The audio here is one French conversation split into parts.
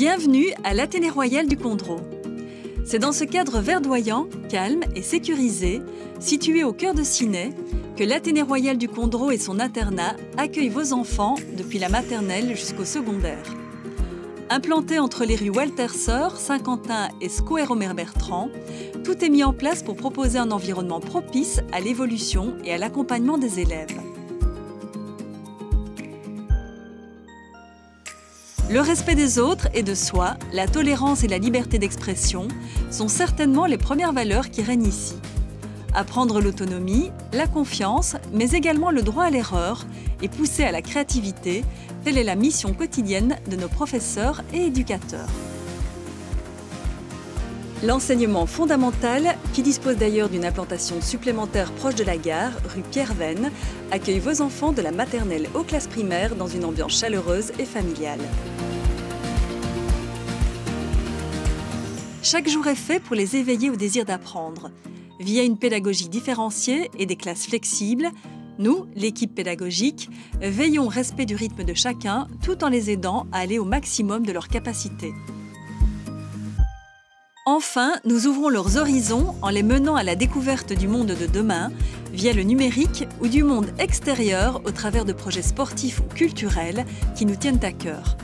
Bienvenue à l'Athénée Royal du Condro. C'est dans ce cadre verdoyant, calme et sécurisé, situé au cœur de Ciney, que l'Athénée Royal du Condro et son internat accueillent vos enfants depuis la maternelle jusqu'au secondaire. Implanté entre les rues Walter Sœur, Saint-Quentin et Square Omer-Bertrand, tout est mis en place pour proposer un environnement propice à l'évolution et à l'accompagnement des élèves. Le respect des autres et de soi, la tolérance et la liberté d'expression sont certainement les premières valeurs qui règnent ici. Apprendre l'autonomie, la confiance, mais également le droit à l'erreur et pousser à la créativité, telle est la mission quotidienne de nos professeurs et éducateurs. L'enseignement fondamental, qui dispose d'ailleurs d'une implantation supplémentaire proche de la gare, rue Pierre-Venn, accueille vos enfants de la maternelle aux classes primaires dans une ambiance chaleureuse et familiale. Chaque jour est fait pour les éveiller au désir d'apprendre. Via une pédagogie différenciée et des classes flexibles, nous, l'équipe pédagogique, veillons au respect du rythme de chacun tout en les aidant à aller au maximum de leurs capacités. Enfin, nous ouvrons leurs horizons en les menant à la découverte du monde de demain via le numérique ou du monde extérieur au travers de projets sportifs ou culturels qui nous tiennent à cœur.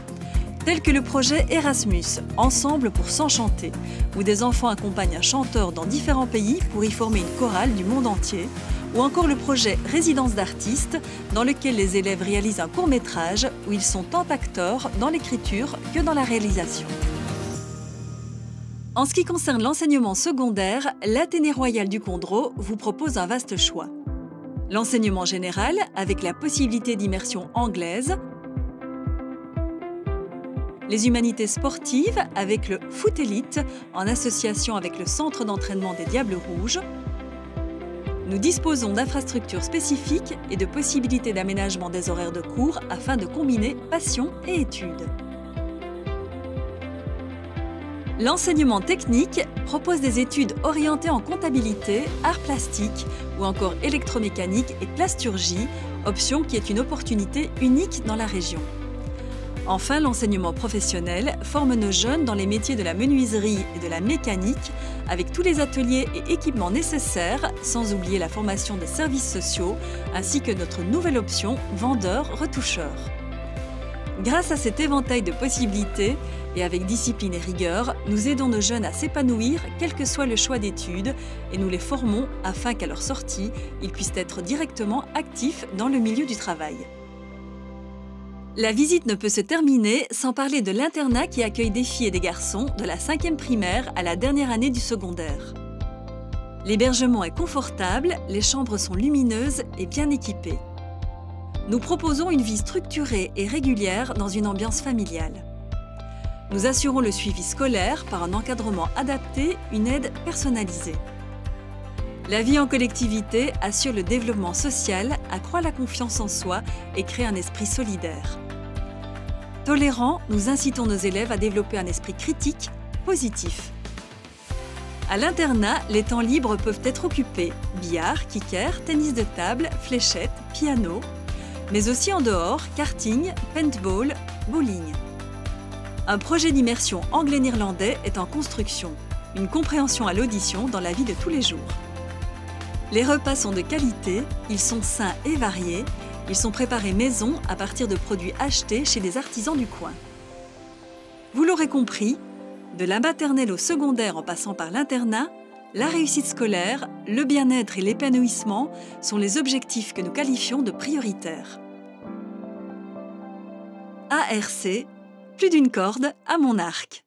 Tels que le projet Erasmus, Ensemble pour s'enchanter, où des enfants accompagnent un chanteur dans différents pays pour y former une chorale du monde entier, ou encore le projet Résidence d'artistes, dans lequel les élèves réalisent un court-métrage où ils sont tant acteurs dans l'écriture que dans la réalisation. En ce qui concerne l'enseignement secondaire, l'Athénée Royal du Condro vous propose un vaste choix. L'enseignement général, avec la possibilité d'immersion anglaise, les humanités sportives, avec le Foot Élite, en association avec le Centre d'entraînement des Diables Rouges. Nous disposons d'infrastructures spécifiques et de possibilités d'aménagement des horaires de cours afin de combiner passion et études. L'enseignement technique propose des études orientées en comptabilité, arts plastiques ou encore électromécanique et plasturgie, option qui est une opportunité unique dans la région. Enfin, l'enseignement professionnel forme nos jeunes dans les métiers de la menuiserie et de la mécanique, avec tous les ateliers et équipements nécessaires, sans oublier la formation des services sociaux, ainsi que notre nouvelle option vendeur-retoucheur. Grâce à cet éventail de possibilités, et avec discipline et rigueur, nous aidons nos jeunes à s'épanouir, quel que soit le choix d'études, et nous les formons afin qu'à leur sortie, ils puissent être directement actifs dans le milieu du travail. La visite ne peut se terminer sans parler de l'internat qui accueille des filles et des garçons de la 5e primaire à la dernière année du secondaire. L'hébergement est confortable, les chambres sont lumineuses et bien équipées. Nous proposons une vie structurée et régulière dans une ambiance familiale. Nous assurons le suivi scolaire par un encadrement adapté, une aide personnalisée. La vie en collectivité assure le développement social, accroît la confiance en soi et crée un esprit solidaire. Tolérant, nous incitons nos élèves à développer un esprit critique, positif. À l'internat, les temps libres peuvent être occupés billard, kicker, tennis de table, fléchettes, piano, mais aussi en dehors, karting, paintball, bowling. Un projet d'immersion anglais-néerlandais est en construction, une compréhension à l'audition dans la vie de tous les jours. Les repas sont de qualité, ils sont sains et variés, ils sont préparés maison à partir de produits achetés chez des artisans du coin. Vous l'aurez compris, de la maternelle au secondaire en passant par l'internat, la réussite scolaire, le bien-être et l'épanouissement sont les objectifs que nous qualifions de prioritaires. ARC, plus d'une corde à mon arc.